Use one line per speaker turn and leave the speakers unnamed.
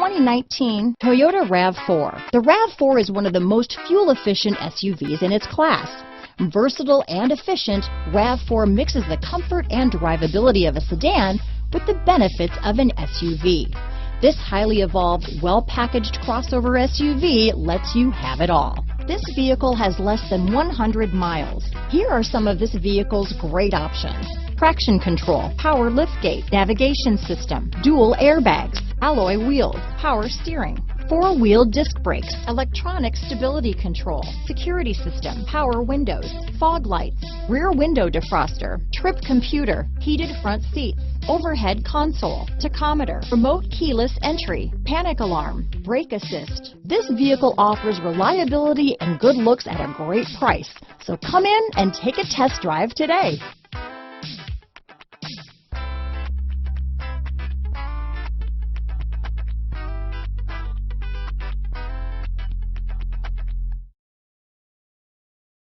2019 Toyota RAV4. The RAV4 is one of the most fuel-efficient SUVs in its class. Versatile and efficient, RAV4 mixes the comfort and drivability of a sedan with the benefits of an SUV. This highly evolved, well-packaged crossover SUV lets you have it all. This vehicle has less than 100 miles. Here are some of this vehicle's great options: traction control, power liftgate, navigation system, dual airbags, alloy wheels, power steering, four-wheel disc brakes, electronic stability control, security system, power windows, fog lights, rear window defroster, trip computer, heated front seats, overhead console, tachometer, remote keyless entry, panic alarm, brake assist. This vehicle offers reliability and good looks at a great price. So come in and take a test drive today.